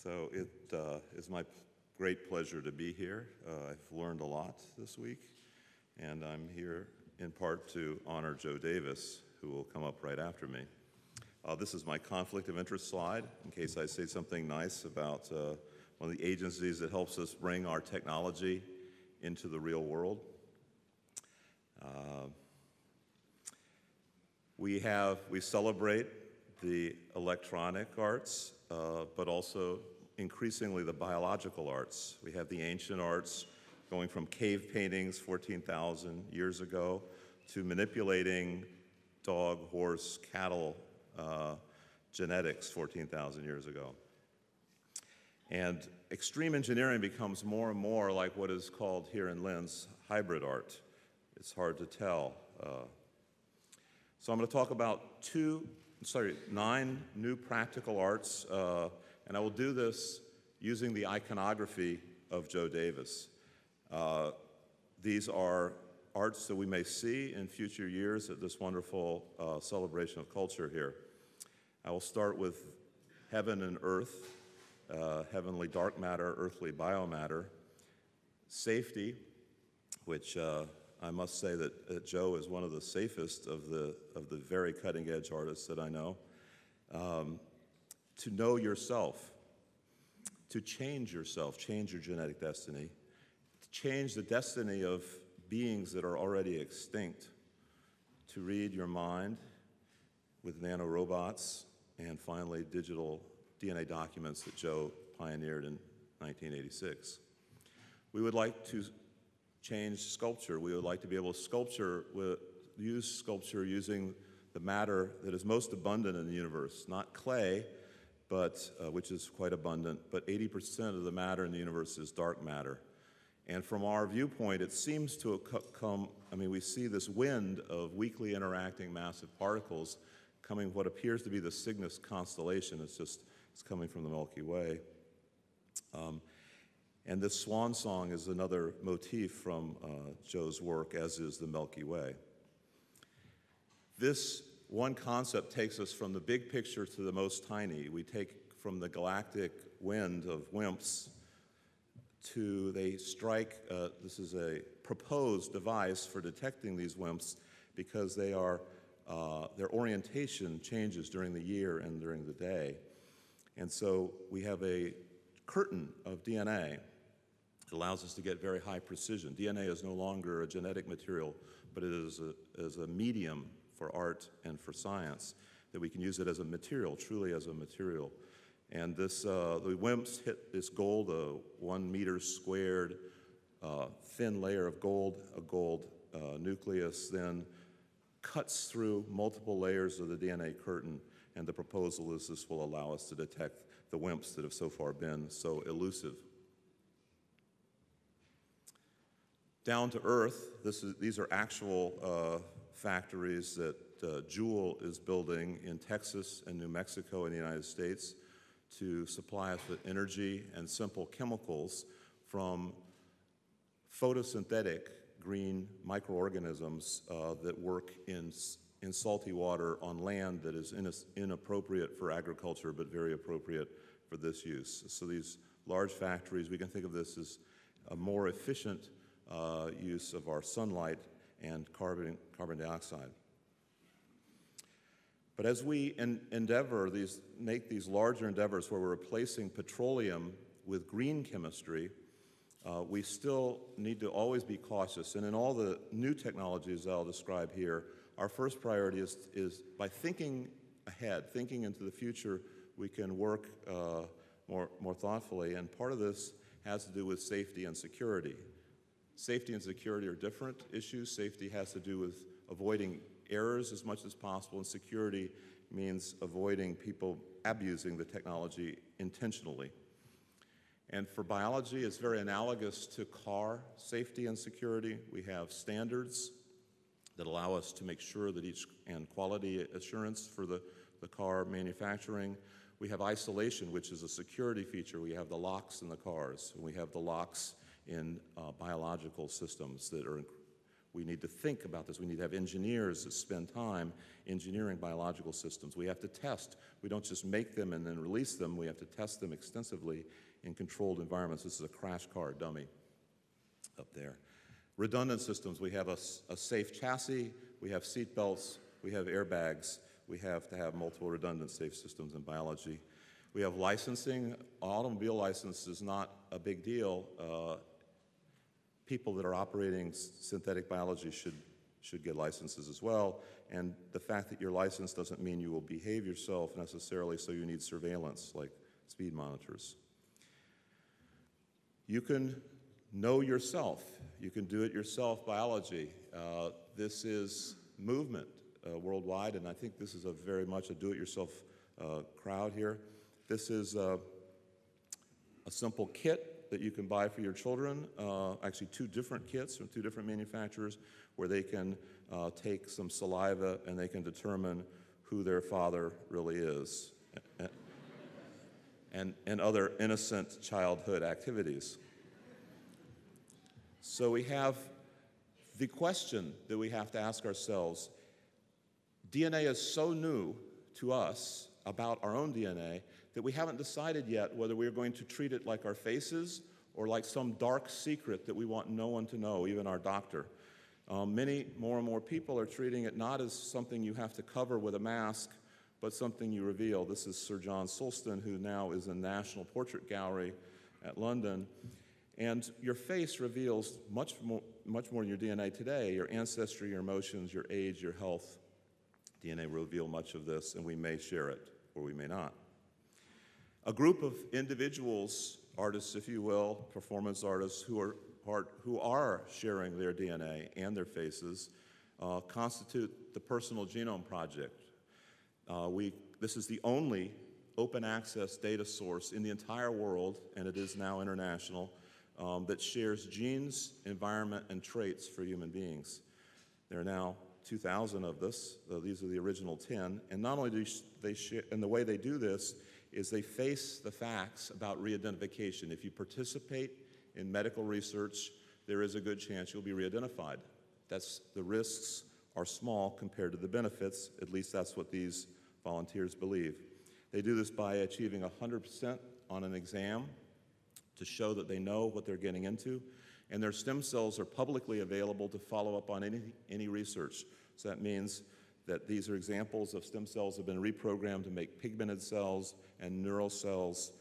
So it is my great pleasure to be here. I've learned a lot this week, and I'm here in part to honor Joe Davis, who will come up right after me. This is my conflict of interest slide, in case I say something nice about one of the agencies that helps us bring our technology into the real world. We celebrate the electronic arts, but also increasingly the biological arts. We have the ancient arts going from cave paintings 14,000 years ago to manipulating dog, horse, cattle genetics 14,000 years ago. And extreme engineering becomes more and more like what is called here in Linz hybrid art. It's hard to tell. So I'm going to talk about 9 new practical arts, and I will do this using the iconography of Joe Davis. These are arts that we may see in future years at this wonderful celebration of culture here. I will start with heaven and earth, heavenly dark matter, earthly biomatter, safety, which I must say that Joe is one of the safest of the very cutting-edge artists that I know. To know yourself, to change yourself, change your genetic destiny, to change the destiny of beings that are already extinct, to read your mind with nanorobots, and finally digital DNA documents that Joe pioneered in 1986. We would like to change sculpture. We would like to be able to use sculpture using the matter that is most abundant in the universe, not clay, but which is quite abundant, but 80% of the matter in the universe is dark matter. And from our viewpoint, it seems to come, we see this wind of weakly interacting massive particles coming what appears to be the Cygnus constellation. It's coming from the Milky Way. And this swan song is another motif from Joe's work, as is the Milky Way. This one concept takes us from the big picture to the most tiny. We take from the galactic wind of WIMPs to they strike, this is a proposed device for detecting these WIMPs because they are, their orientation changes during the year and during the day. And so we have a curtain of DNA. It allows us to get very high precision. DNA is no longer a genetic material, but it is a medium for art and for science, that we can use it as a material, truly as a material. And this, the WIMPs hit this gold, 1 meter squared, thin layer of gold, a gold nucleus, then cuts through multiple layers of the DNA curtain, and the proposal is this will allow us to detect the WIMPs that have so far been so elusive. Down to Earth, these are actual factories that Joule is building in Texas and New Mexico in the United States to supply us with energy and simple chemicals from photosynthetic green microorganisms that work in salty water on land that is inappropriate for agriculture but very appropriate for this use. So these large factories, we can think of this as a more efficient use of our sunlight and carbon dioxide. But as we make these larger endeavors where we're replacing petroleum with green chemistry, we still need to always be cautious. And in all the new technologies that I'll describe here, our first priority is by thinking ahead, thinking into the future, we can work more thoughtfully. And part of this has to do with safety and security. Safety and security are different issues. Safety has to do with avoiding errors as much as possible, and security means avoiding people abusing the technology intentionally. And for biology, it's very analogous to car safety and security. We have standards that allow us to make sure that and quality assurance for the car manufacturing. We have isolation, which is a security feature. We have the locks in the cars, and we have the locks in biological systems that are We need to think about this. We need to have engineers that spend time engineering biological systems. We have to test. We don't just make them and then release them. We have to test them extensively in controlled environments. This is a crash car dummy up there. Redundant systems. We have a safe chassis. We have seat belts. We have airbags. We have to have multiple redundant safe systems in biology. We have licensing. Automobile license is not a big deal. People that are operating synthetic biology should get licenses as well. And the fact that you're licensed doesn't mean you will behave yourself necessarily, so you need surveillance, like speed monitors. You can know yourself. You can do it yourself biology. This is movement worldwide, and I think this is very much a do-it-yourself crowd here. This is a simple kit that you can buy for your children, actually 2 different kits from 2 different manufacturers, where they can take some saliva and they can determine who their father really is, and other innocent childhood activities. So we have the question that we have to ask ourselves. DNA is so new to us about our own DNA that we haven't decided yet whether we're going to treat it like our faces or like some dark secret that we want no one to know, even our doctor. Many more and more people are treating it not as something you have to cover with a mask, but something you reveal. This is Sir John Sulston, who now is in National Portrait Gallery at London. And your face reveals much more than your DNA today. Your ancestry, your emotions, your age, your health. DNA will reveal much of this, and we may share it, or we may not. A group of individuals, artists, if you will, performance artists, who are sharing their DNA and their faces, constitute the Personal Genome Project. This is the only open access data source in the entire world, and it is now international, that shares genes, environment, and traits for human beings. There are now 2,000 of this. These are the original 10. And not only do they share, and the way they do this is they face the facts about re-identification. If you participate in medical research, there is a good chance you'll be re-identified. The risks are small compared to the benefits. At least that's what these volunteers believe. They do this by achieving 100% on an exam to show that they know what they're getting into. And their stem cells are publicly available to follow up on any research. So that means that these are examples of stem cells that have been reprogrammed to make pigmented cells and neural cells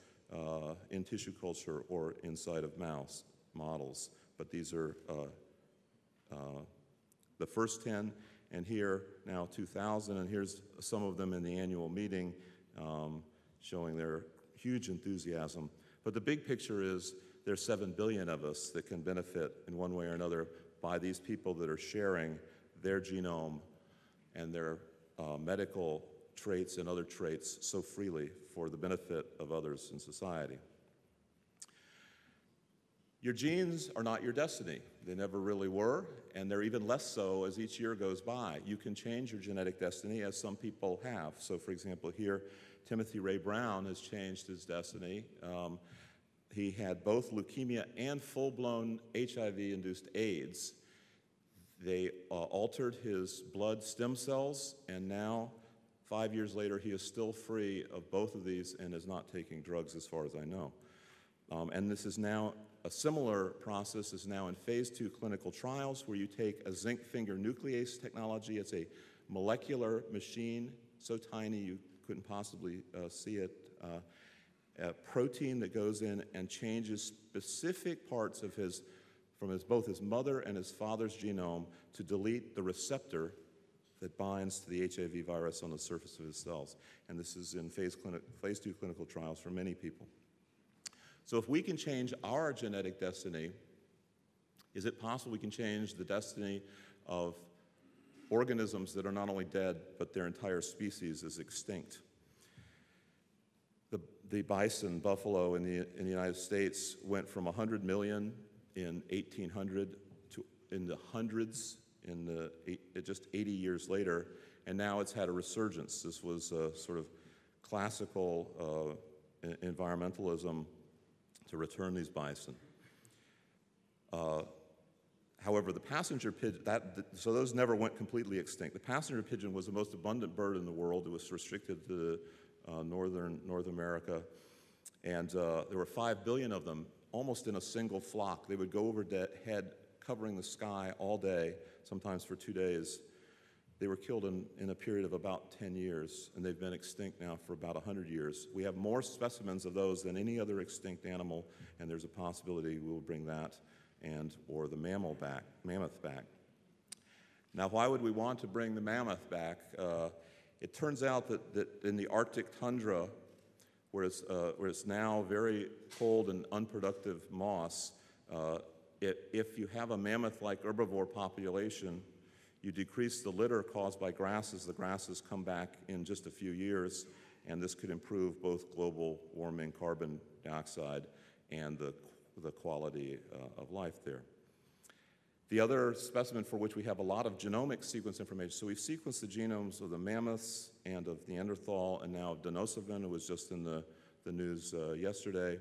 in tissue culture or inside of mouse models. But these are the first 10, and here now 2,000, and here's some of them in the annual meeting showing their huge enthusiasm. But the big picture is there's 7 billion of us that can benefit in one way or another by these people that are sharing their genome and their medical traits and other traits so freely for the benefit of others in society. Your genes are not your destiny. They never really were, and they're even less so as each year goes by. You can change your genetic destiny, as some people have. So, for example, here, Timothy Ray Brown has changed his destiny. He had both leukemia and full-blown HIV-induced AIDS. They altered his blood stem cells, and now, 5 years later, he is still free of both of these and is not taking drugs as far as I know. And this is now, a similar process is now in phase 2 clinical trials where you take a zinc finger nuclease technology. It's a molecular machine, so tiny you couldn't possibly see it. A protein that goes in and changes specific parts of both his mother and his father's genome to delete the receptor that binds to the HIV virus on the surface of his cells. And this is in phase 2 clinical trials for many people. So if we can change our genetic destiny, is it possible we can change the destiny of organisms that are not only dead, but their entire species is extinct? The bison, buffalo in the United States went from 100 million in 1800 to in the hundreds just 80 years later, and now it's had a resurgence. This was a sort of classical environmentalism to return these bison. However, the passenger pigeon, so those never went completely extinct. The passenger pigeon was the most abundant bird in the world. It was restricted to North America. And there were 5 billion of them, almost in a single flock. They would go overhead, covering the sky all day, sometimes for 2 days. They were killed in a period of about 10 years, and they've been extinct now for about 100 years. We have more specimens of those than any other extinct animal, and there's a possibility we will bring that or the mammoth back. Now, why would we want to bring the mammoth back? It turns out that in the Arctic tundra, where it's now very cold and unproductive moss, if you have a mammoth-like herbivore population, you decrease the litter caused by grasses. The grasses come back in just a few years, and this could improve both global warming, carbon dioxide, and the quality of life there. The other specimen for which we have a lot of genomic sequence information, so we've sequenced the genomes of the mammoths and of Neanderthal, and now of Denisovan, who was just in the news yesterday.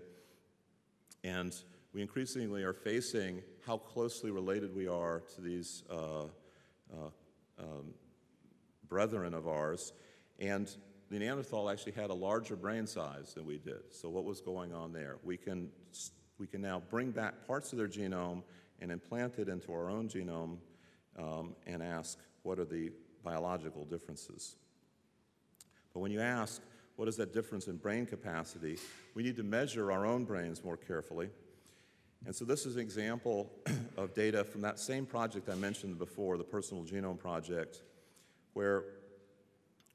And we increasingly are facing how closely related we are to these brethren of ours. And the Neanderthal actually had a larger brain size than we did. So what was going on there? We can now bring back parts of their genome and implant it into our own genome and ask, what are the biological differences? But when you ask, what is that difference in brain capacity, we need to measure our own brains more carefully. And so this is an example of data from that same project I mentioned before, the Personal Genome Project, where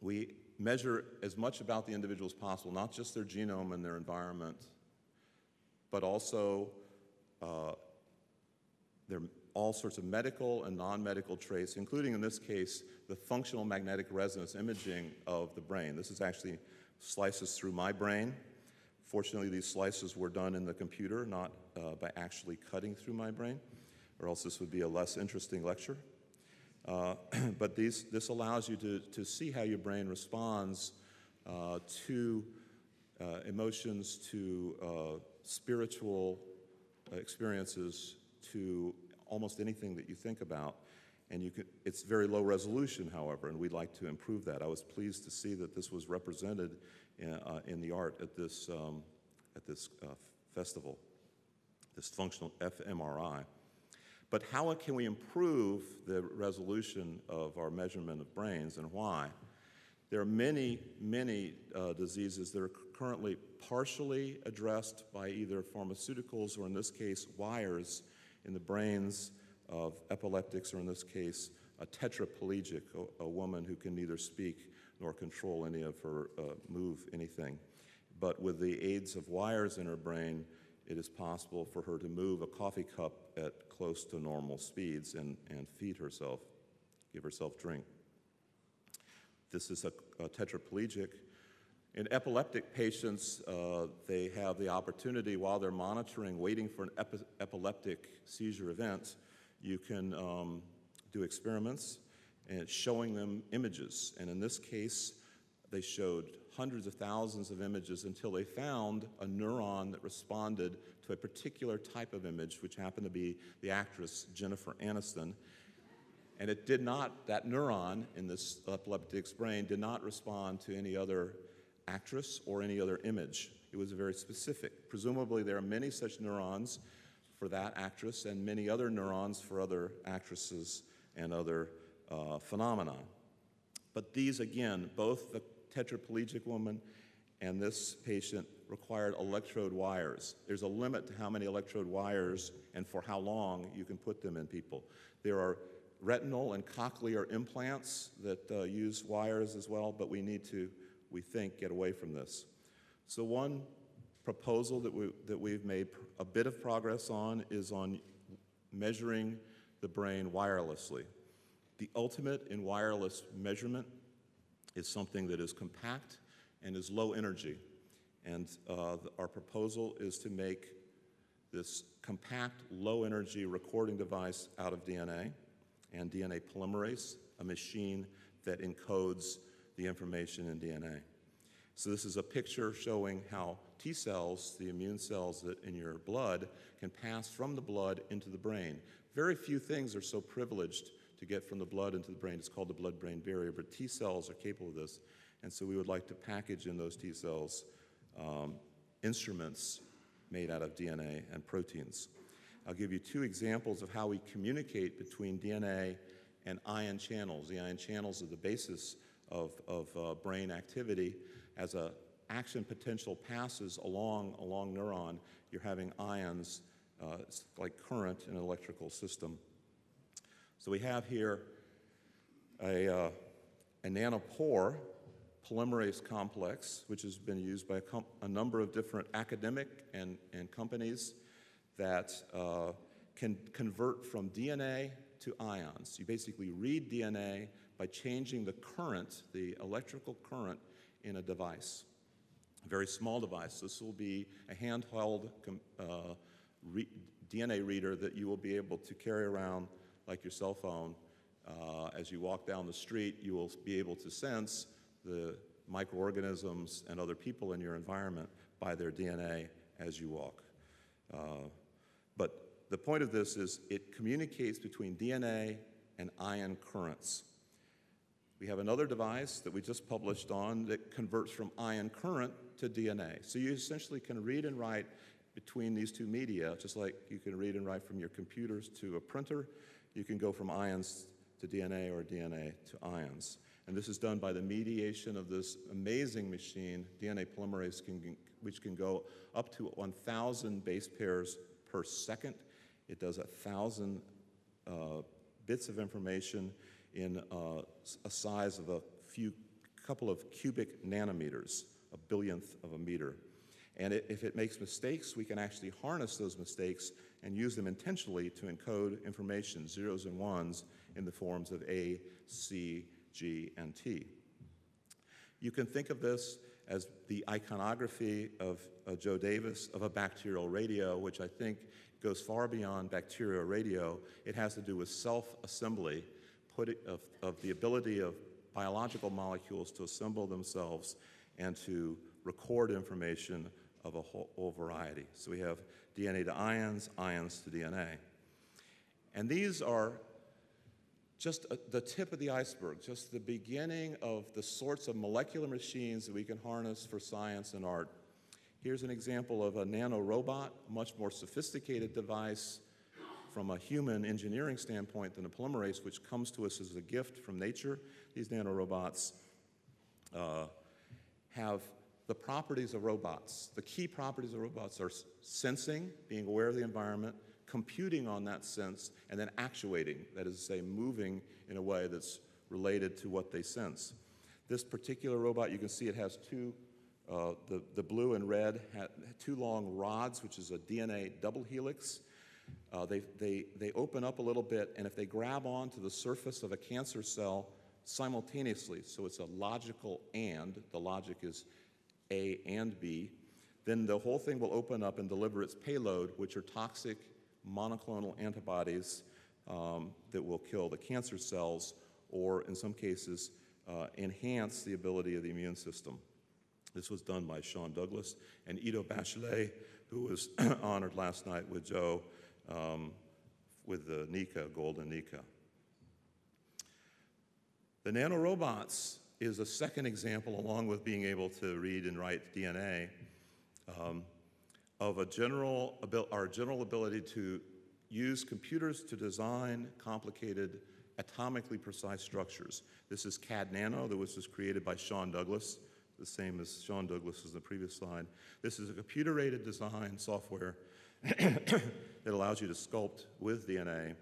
we measure as much about the individual as possible, not just their genome and their environment, but also there are all sorts of medical and non-medical traits, including, in this case, the functional magnetic resonance imaging of the brain. This is actually slices through my brain. Fortunately, these slices were done in the computer, not by actually cutting through my brain, or else this would be a less interesting lecture. But this allows you to see how your brain responds to emotions, to spiritual experiences, to almost anything that you think about. And it's very low resolution, however, and we'd like to improve that. I was pleased to see that this was represented in the art at this festival, this functional fMRI. But how can we improve the resolution of our measurement of brains, and why? There are many, many diseases that are currently partially addressed by either pharmaceuticals or, in this case, wires in the brains of epileptics, or in this case, a tetraplegic, a woman who can neither speak nor control any of her, move anything. But with the aids of wires in her brain, it is possible for her to move a coffee cup at close to normal speeds and feed herself, give herself drink. This is a tetraplegic. In epileptic patients, they have the opportunity, while they're monitoring, waiting for an epileptic seizure event, you can do experiments and showing them images. And in this case, they showed hundreds of thousands of images until they found a neuron that responded to a particular type of image, which happened to be the actress Jennifer Aniston. And it did not, that neuron in this epileptic's brain did not respond to any other actress or any other image. It was very specific. Presumably there are many such neurons for that actress and many other neurons for other actresses and other phenomena. But these, again, both the tetraplegic woman and this patient required electrode wires. There's a limit to how many electrode wires and for how long you can put them in people. There are retinal and cochlear implants that use wires as well, but we need to, we think, get away from this. So one proposal that we've made a bit of progress on is on measuring the brain wirelessly. The ultimate in wireless measurement is something that is compact and is low energy. And our proposal is to make this compact, low energy recording device out of DNA and DNA polymerase, a machine that encodes the information in DNA. So this is a picture showing how T cells, the immune cells that in your blood, can pass from the blood into the brain. Very few things are so privileged to get from the blood into the brain. It's called the blood-brain barrier, but T cells are capable of this. And so we would like to package in those T cells instruments made out of DNA and proteins. I'll give you two examples of how we communicate between DNA and ion channels. The ion channels are the basis of brain activity. As an action potential passes along a neuron, you're having ions. It's like current in an electrical system. So we have here a nanopore polymerase complex, which has been used by a number of different academic and companies that can convert from DNA to ions. You basically read DNA by changing the current, the electrical current, in a device, a very small device. This will be a handheld DNA reader that you will be able to carry around like your cell phone. As you walk down the street, you will be able to sense the microorganisms and other people in your environment by their DNA as you walk. But the point of this is it communicates between DNA and ion currents. We have another device that we just published on that converts from ion current to DNA. So you essentially can read and write between these two media, just like you can read and write from your computers to a printer. You can go from ions to DNA or DNA to ions. And this is done by the mediation of this amazing machine, DNA polymerase, which can go up to 1,000 base pairs per second. It does 1,000 bits of information in a size of a couple of cubic nanometers, a billionth of a meter. And if it makes mistakes, we can actually harness those mistakes and use them intentionally to encode information, zeros and ones, in the forms of A, C, G, and T. You can think of this as the iconography of Joe Davis of a bacterial radio, which I think goes far beyond bacterial radio. It has to do with self-assembly, of the ability of biological molecules to assemble themselves and to record information of a whole variety. So we have DNA to ions, ions to DNA. And these are just the tip of the iceberg, just the beginning of the sorts of molecular machines that we can harness for science and art. Here's an example of a nanorobot, a much more sophisticated device from a human engineering standpoint than a polymerase, which comes to us as a gift from nature. These nanorobots have the properties of robots. The key properties of robots are sensing, being aware of the environment, computing on that sense, and then actuating, that is to say, moving in a way that's related to what they sense. This particular robot, you can see it has two, the blue and red, two long rods, which is a DNA double helix. They open up a little bit, and if they grab onto the surface of a cancer cell simultaneously, so it's a logical and, the logic is A and B, then the whole thing will open up and deliver its payload, which are toxic monoclonal antibodies that will kill the cancer cells or, in some cases, enhance the ability of the immune system. This was done by Sean Douglas and Ido Bachelet, who was honored last night with Joe with the Nika, golden Nika. The nanorobots is a second example, along with being able to read and write DNA, of our general ability to use computers to design complicated, atomically precise structures. This is CAD Nano, that was just created by Sean Douglas, the same as Sean Douglas as the previous slide. This is a computer-aided design software that allows you to sculpt with DNA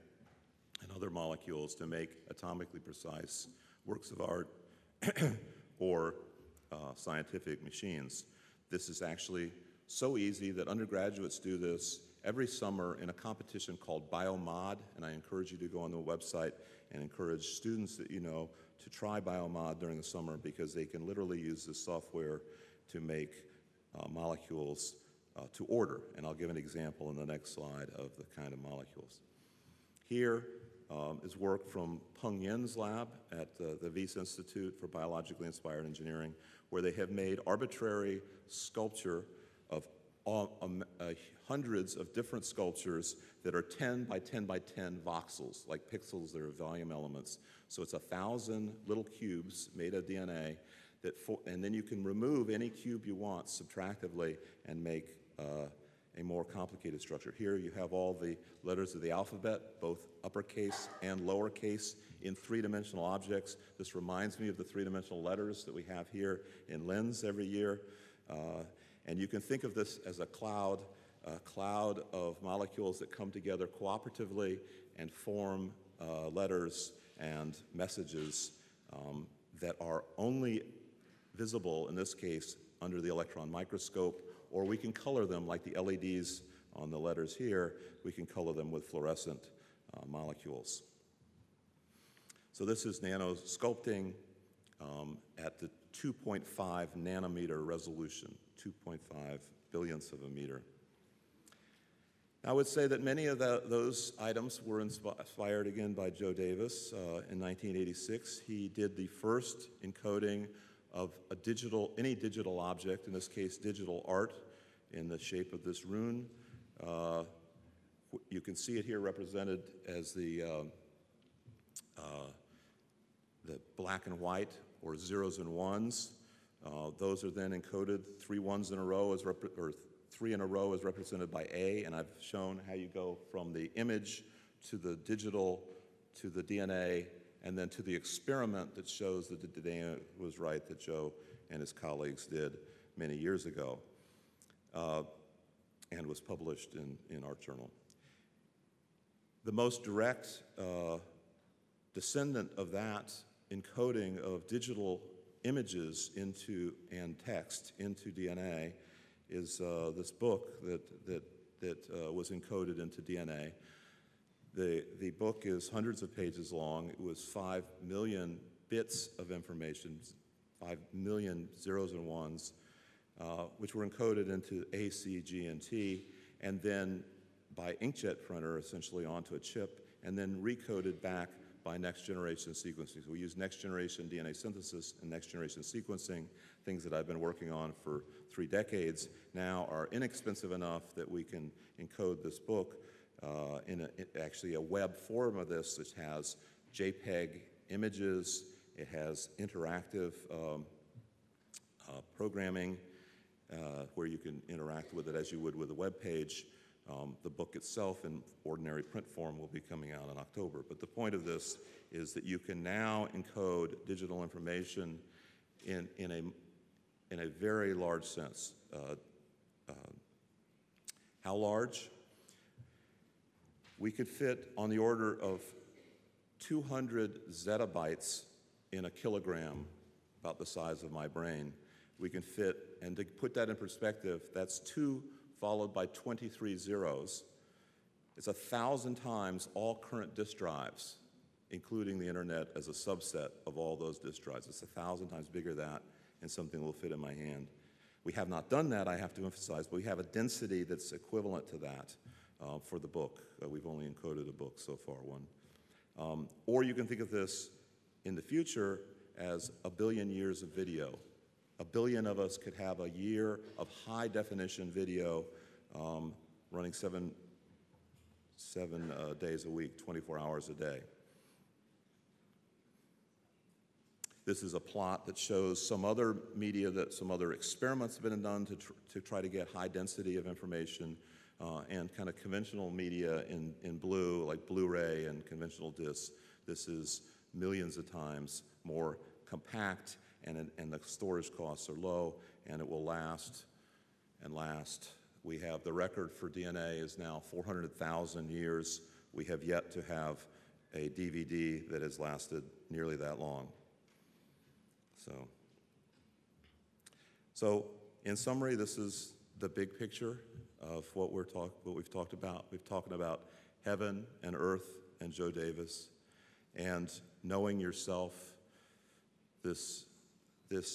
and other molecules to make atomically precise works of art or scientific machines. This is actually so easy that undergraduates do this every summer in a competition called BioMod, and I encourage you to go on the website and encourage students that you know to try BioMod during the summer, because they can literally use this software to make molecules to order. And I'll give an example in the next slide of the kind of molecules. Here is work from Peng Yin's lab at the Wyss Institute for Biologically Inspired Engineering, where they have made arbitrary sculpture of hundreds of different sculptures that are 10 by 10 by 10 voxels, like pixels that are volume elements. So it's 1,000 little cubes made of DNA, and then you can remove any cube you want subtractively and make a more complicated structure. Here you have all the letters of the alphabet, both uppercase and lowercase, in three-dimensional objects. This reminds me of the three-dimensional letters that we have here in LENS every year. And you can think of this as a cloud of molecules that come together cooperatively and form letters and messages that are only visible, in this case, under the electron microscope, or we can color them like the LEDs on the letters here. We can color them with fluorescent molecules. So this is nanosculpting at the 2.5 nanometer resolution, 2.5 billionths of a meter. I would say that many of those items were inspired again by Joe Davis in 1986. He did the first encoding of any digital object, in this case digital art, in the shape of this rune. You can see it here represented as the black and white, or zeros and ones. Those are then encoded. 3 ones in a row or 3 in a row is represented by A, and I've shown how you go from the image to the digital to the DNA, and then to the experiment that shows that the DNA was right that Joe and his colleagues did many years ago, and was published in our journal. The most direct descendant of that encoding of digital images and text into DNA is this book that was encoded into DNA. The book is hundreds of pages long. It was 5 million bits of information, 5 million zeros and ones, which were encoded into A, C, G, and T, and then by inkjet printer essentially onto a chip, and then recoded back by next-generation sequencing. So we use next-generation DNA synthesis and next-generation sequencing, things that I've been working on for 3 decades, now are inexpensive enough that we can encode this book in actually a web form of this that has JPEG images, it has interactive programming where you can interact with it as you would with a web page. The book itself in ordinary print form will be coming out in October. But the point of this is that you can now encode digital information in a very large sense. How large? We could fit on the order of 200 zettabytes in a kilogram, about the size of my brain. We can fit, and to put that in perspective, that's 2 followed by 23 zeros. It's 1,000 times all current disk drives, including the internet as a subset of all those disk drives. It's 1,000 times bigger than that, and something will fit in my hand. We have not done that, I have to emphasize, but we have a density that's equivalent to that for the book. We've only encoded a book so far, one. Or you can think of this in the future as 1 billion years of video. 1 billion of us could have a year of high-definition video running seven days a week, 24 hours a day. This is a plot that shows some other media, that some other experiments have been done to try to get high density of information, and kind of conventional media in blue, like Blu-ray and conventional discs. This is millions of times more compact, and the storage costs are low, and it will last and last. We have the record for DNA is now 400,000 years. We have yet to have a DVD that has lasted nearly that long. So in summary, this is the big picture of what we've talked about. We've talked about heaven and earth and Joe Davis, and knowing yourself. This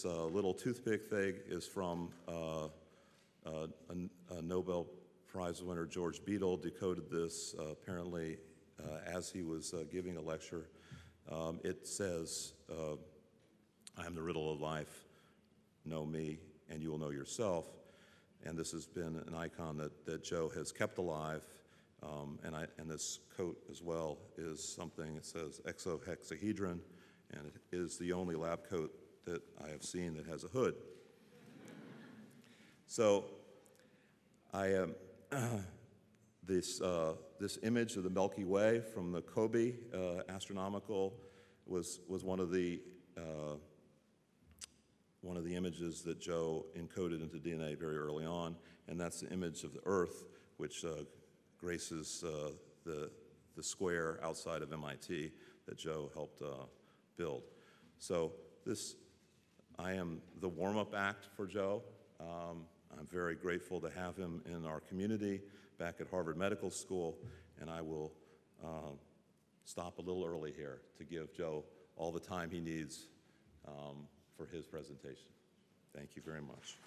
little toothpick thing is from a Nobel Prize winner, George Beadle, decoded this apparently as he was giving a lecture. It says, I am the riddle of life, know me, and you will know yourself. and this has been an icon that Joe has kept alive. And this coat as well is something, it says exohexahedron, and it is the only lab coat that I have seen that has a hood. So I am, this image of the Milky Way from the COBE astronomical was one of the images that Joe encoded into DNA very early on, and that's the image of the Earth, which graces the square outside of MIT that Joe helped build. So I am the warm-up act for Joe. I'm very grateful to have him in our community back at Harvard Medical School, and I will stop a little early here to give Joe all the time he needs for his presentation. Thank you very much.